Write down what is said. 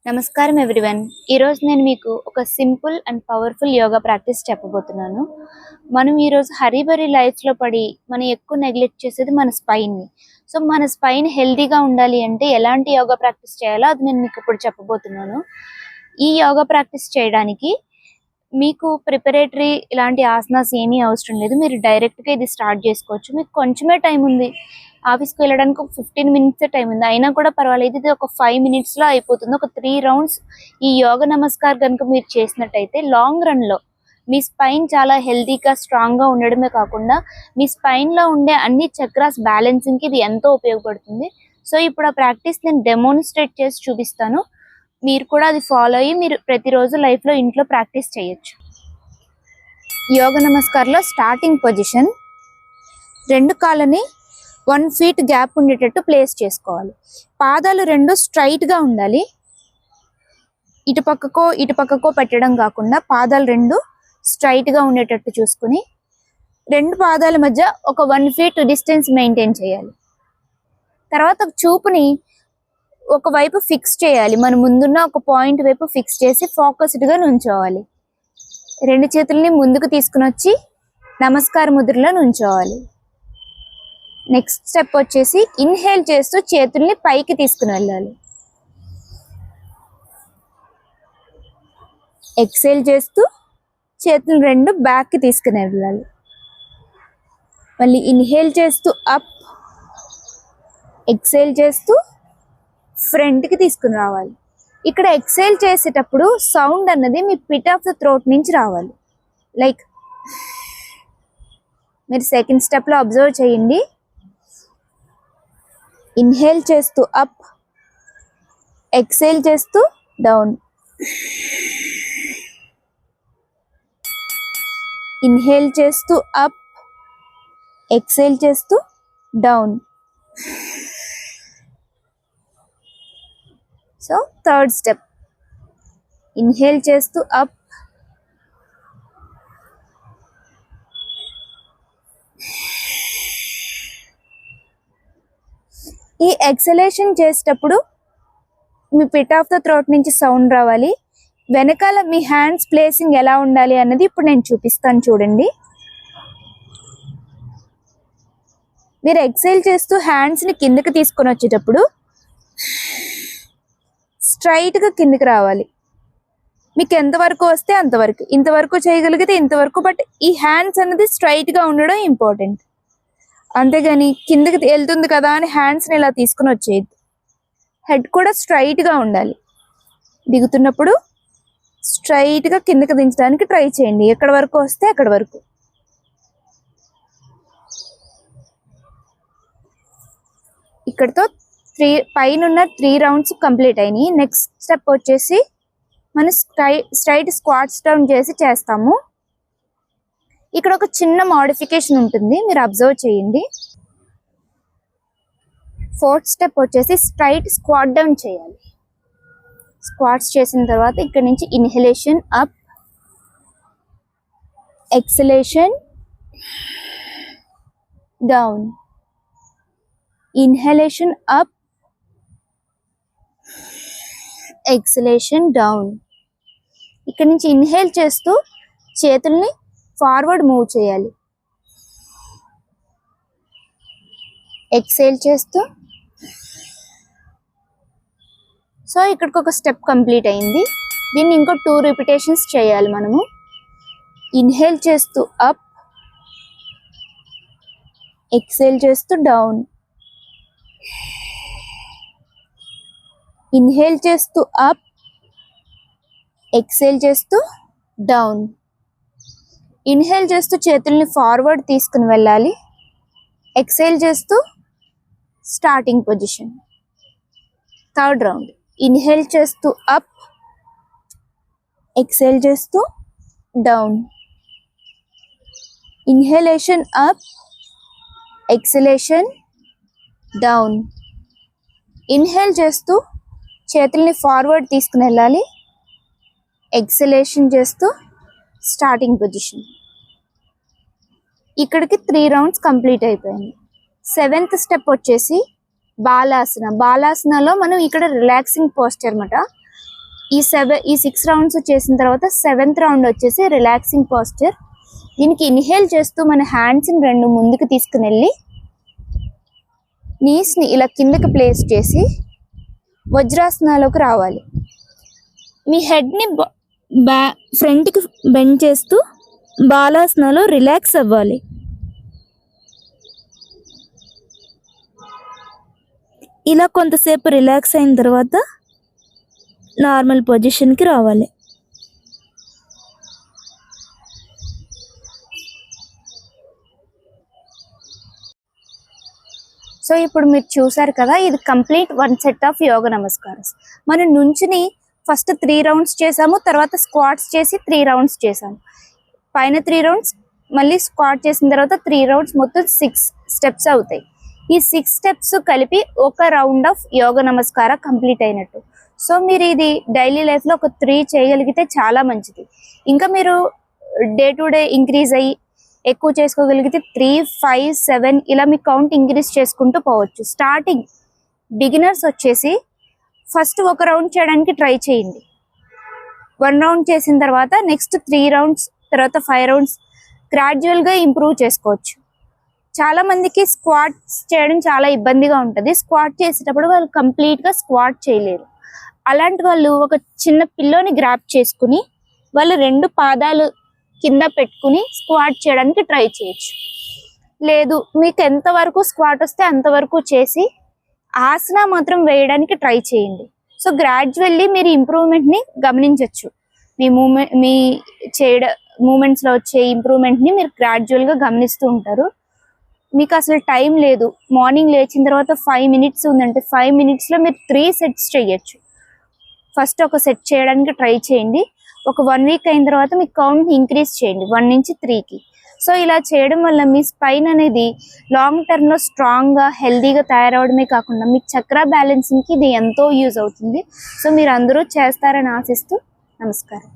నమస్కారం ఎవ్రీవన్. ఈరోజు నేను మీకు ఒక simple and powerful yoga practice చెప్పబోతున్నాను. మనం ఈరోజు హరీబరీ లైఫ్లో పడి మనం ఎక్కువ నెగ్లెక్ట్ చేసేది మన స్పైన్ని. సో మన స్పైన్ హెల్తీగా ఉండాలి అంటే ఎలాంటి యోగా ప్రాక్టీస్ చేయాలో అది నేను మీకు ఇప్పుడు చెప్పబోతున్నాను. ఈ యోగా ప్రాక్టీస్ చేయడానికి మీకు ప్రిపరేటరీ ఇలాంటి ఆసనాస్ ఏమీ అవసరం లేదు. మీరు డైరెక్ట్గా ఇది స్టార్ట్ చేసుకోవచ్చు. మీకు కొంచెమే టైం ఉంది, ఆఫీస్కి వెళ్ళడానికి ఒక 15 minutes టైం ఉంది, అయినా కూడా పర్వాలేదు. ఇది ఒక 5 minutesలో అయిపోతుంది. ఒక 3 rounds ఈ యోగ నమస్కార్ కనుక మీరు చేసినట్టయితే లాంగ్ రన్లో మీ స్పైన్ చాలా హెల్తీగా స్ట్రాంగ్గా ఉండడమే కాకుండా మీ స్పైన్లో ఉండే అన్ని చక్రాస్ బ్యాలెన్సింగ్కి ఇది ఎంతో ఉపయోగపడుతుంది. సో ఇప్పుడు ఆ ప్రాక్టీస్ నేను డెమోన్స్ట్రేట్ చేసి చూపిస్తాను. మీరు కూడా అది ఫాలో అయ్యి మీరు ప్రతిరోజు లైఫ్లో ఇంట్లో ప్రాక్టీస్ చేయొచ్చు. యోగ నమస్కార్లో స్టార్టింగ్ పొజిషన్, 2 కాళ్ళని 1 feet గ్యాప్ ఉండేటట్టు ప్లేస్ చేసుకోవాలి. పాదాలు 2 స్ట్రైట్గా ఉండాలి. ఇటు పక్కకో పెట్టడం కాకుండా పాదాలు 2 స్ట్రైట్గా ఉండేటట్టు చూసుకుని 2 పాదాల మధ్య ఒక 1 feet డిస్టెన్స్ మెయింటైన్ చేయాలి. తర్వాత చూపుని ఒకవైపు ఫిక్స్ చేయాలి. మన ముందున్న ఒక పాయింట్ వైపు ఫిక్స్ చేసి ఫోకస్డ్గా నుంచోవాలి. 2 చేతుల్ని ముందుకు తీసుకుని వచ్చి నమస్కార ముద్రలో నుంచోవాలి. నెక్స్ట్ స్టెప్ వచ్చేసి ఇన్హేల్ చేస్తూ చేతుల్ని పైకి తీసుకుని వెళ్ళాలి. ఎక్సేల్ చేస్తూ చేతులు 2 బ్యాక్కి తీసుకుని వెళ్ళాలి. మళ్ళీ ఇన్హేల్ చేస్తూ అప్, ఎక్సేల్ చేస్తూ ఫ్రంట్కి తీసుకుని రావాలి. ఇక్కడ ఎక్సేల్ చేసేటప్పుడు సౌండ్ అన్నది మీ పిట్ ఆఫ్ ద థ్రోట్ నుంచి రావాలి. లైక్ మీరు సెకండ్ స్టెప్లో అబ్జర్వ్ చేయండి. ఇన్హేల్ చేస్తూ అప్, ఎక్సేల్ చేస్తూ డౌన్, ఇన్హేల్ చేస్తూ అప్, ఎక్సేల్ చేస్తూ down. So third step, inhale చేస్తూ అప్, ఈ ఎక్సలేషన్ చేసేటప్పుడు మీ పిట్ ఆఫ్ ద థ్రోట్ నుంచి సౌండ్ రావాలి. వెనకాల మీ హ్యాండ్స్ ప్లేసింగ్ ఎలా ఉండాలి అన్నది ఇప్పుడు నేను చూపిస్తాను చూడండి. మీరు ఎక్సేల్ చేస్తూ హ్యాండ్స్ని కిందకి తీసుకొని వచ్చేటప్పుడు స్ట్రైట్గా కిందకి రావాలి. మీకు ఎంతవరకు వస్తే అంతవరకు, ఇంతవరకు చేయగలిగితే ఇంతవరకు, బట్ ఈ హ్యాండ్స్ అనేది స్ట్రైట్గా ఉండడం ఇంపార్టెంట్. అంతేగాని కిందకి వెళ్తుంది కదా అని హ్యాండ్స్ని ఇలా తీసుకుని వచ్చేది. హెడ్ కూడా స్ట్రైట్గా ఉండాలి. దిగుతున్నప్పుడు స్ట్రైట్గా కిందకి దించడానికి ట్రై చేయండి. ఎక్కడి వరకు వస్తే అక్కడి వరకు. ఇక్కడితో పైన 3 rounds కంప్లీట్ అయినాయి. నెక్స్ట్ స్టెప్ వచ్చేసి మనం స్ట్రైట్ స్క్వాట్స్ డౌన్ చేస్తాము. ఇక్కడ ఒక చిన్న మోడిఫికేషన్ ఉంటుంది, మీరు అబ్జర్వ్ చేయండి. 4th స్టెప్ వచ్చేసి స్ట్రైట్ స్క్వాట్ డౌన్ చేయాలి. స్క్వాట్స్ చేసిన తర్వాత ఇక్కడ నుంచి inhalation up, exhalation down, inhalation up, exhalation down. ఇక్కడ నుంచి ఇన్హేల్ చేస్తూ చేతుల్ని ఫార్వర్డ్ మూవ్ చేయాలి. ఎక్సేల్ చేస్తూ. సో ఇక్కడికి ఒక స్టెప్ కంప్లీట్ అయింది. దీన్ని ఇంకో 2 repetitions చేయాలి మనము. ఇన్హేల్ చేస్తూ అప్, ఎక్సేల్ చేస్తూ డౌన్, ఇన్హేల్ చేస్తూ అప్, ఎక్సేల్ చేస్తూ డౌన్. ఇన్హేల్ చేస్తూ చేతుల్ని ఫార్వర్డ్ తీసుకుని వెళ్ళాలి. ఎక్సేల్ చేస్తూ starting position. Third round, inhale చేస్తూ అప్, ఎక్సేల్ చేస్తూ down, inhalation up, exhalation down. Inhale చేస్తూ చేతుల్ని ఫార్వర్డ్ తీసుకుని వెళ్ళాలి. ఎక్సలేషన్ చేస్తూ స్టార్టింగ్ పొజిషన్. ఇక్కడికి 3 rounds కంప్లీట్ అయిపోయింది. 7th స్టెప్ వచ్చేసి బాలాసన. బాలాసనలో మనం ఇక్కడ రిలాక్సింగ్ పోస్చర్ అనమాట. ఈ 6 రౌండ్స్ చేసిన తర్వాత 7th రౌండ్ వచ్చేసి రిలాక్సింగ్ పోస్చర్. దీనికి ఇన్హేల్ చేస్తూ మన హ్యాండ్స్ని 2 ముందుకు తీసుకుని వెళ్ళి నీస్ని ఇలా కిందకి ప్లేస్ చేసి వజ్రాసనాలోకి రావాలి. మీ హెడ్ని ఫ్రంట్కి బెండ్ చేస్తూ బాలాసనాలో రిలాక్స్ అవ్వాలి. ఇలా కొంతసేపు రిలాక్స్ అయిన తర్వాత నార్మల్ పొజిషన్కి రావాలి. సో ఇప్పుడు మీరు చూసారు కదా, ఇది కంప్లీట్ 1 సెట్ ఆఫ్ యోగ నమస్కారం. మనం నుంచుని ఫస్ట్ 3 రౌండ్స్ చేసాము, తర్వాత స్క్వాట్స్ చేసి 3 రౌండ్స్ చేసాము. పైన 3 రౌండ్స్, మళ్ళీ స్క్వాట్ చేసిన తర్వాత 3 రౌండ్స్, మొత్తం 6 స్టెప్స్ అవుతాయి. ఈ 6 స్టెప్స్ కలిపి ఒక రౌండ్ ఆఫ్ యోగ నమస్కార కంప్లీట్ అయినట్టు. సో మీరు ఇది డైలీ లైఫ్లో ఒక 3 చేయగలిగితే చాలా మంచిది. ఇంకా మీరు డే టు డే ఇంక్రీజ్ అయ్యి ఎక్కువ చేసుకోగలిగితే 3, 5, 7 ఇలా మీ కౌంట్ ఇంక్రీజ్ చేసుకుంటూ పోవచ్చు. స్టార్టింగ్ బిగినర్స్ వచ్చేసి ఫస్ట్ ఒక రౌండ్ చేయడానికి ట్రై చేయండి. 1 రౌండ్ చేసిన తర్వాత నెక్స్ట్ 3 రౌండ్స్, తర్వాత 5 రౌండ్స్ గ్రాడ్యువల్గా ఇంప్రూవ్ చేసుకోవచ్చు. చాలా మందికి స్క్వాట్స్ చేయడం చాలా ఇబ్బందిగా ఉంటుంది. స్క్వాట్ చేసేటప్పుడు వాళ్ళు కంప్లీట్గా స్క్వాట్ చేయలేరు. అలాంటి వాళ్ళు ఒక చిన్న పిల్లోని గ్రాప్ చేసుకుని వాళ్ళు 2 పాదాలు కింద పెట్టుకుని స్క్వాట్ చేయడానికి ట్రై చేయొచ్చు. లేదు మీకు ఎంతవరకు స్క్వాట్ వస్తే అంతవరకు చేసి ఆసన మాత్రం వేయడానికి ట్రై చేయండి. సో గ్రాడ్యువల్లీ మీరు ఇంప్రూవ్మెంట్ని గమనించవచ్చు. మీ మూమెంట్స్లో వచ్చే ఇంప్రూవ్మెంట్ని మీరు గ్రాడ్యువల్గా గమనిస్తూ ఉంటారు. మీకు అసలు టైం లేదు, మార్నింగ్ లేచిన తర్వాత 5 మినిట్స్ ఉందంటే 5 మినిట్స్లో మీరు 3 సెట్స్ చేయొచ్చు. ఫస్ట్ ఒక సెట్ చేయడానికి ట్రై చేయండి. ఒక 1 వీక్ అయిన తర్వాత మీ కౌంట్ ఇంక్రీజ్ చేయండి 1 నుంచి 3కి. సో ఇలా చేయడం వల్ల మీ స్పైన్ అనేది లాంగ్ టర్మ్లో స్ట్రాంగ్గా హెల్దీగా తయారవడమే కాకుండా మీ చక్ర బ్యాలెన్సింగ్కి ఇది ఎంతో యూజ్ అవుతుంది. సో మీరు అందరూ చేస్తారని ఆశిస్తూ నమస్కారం.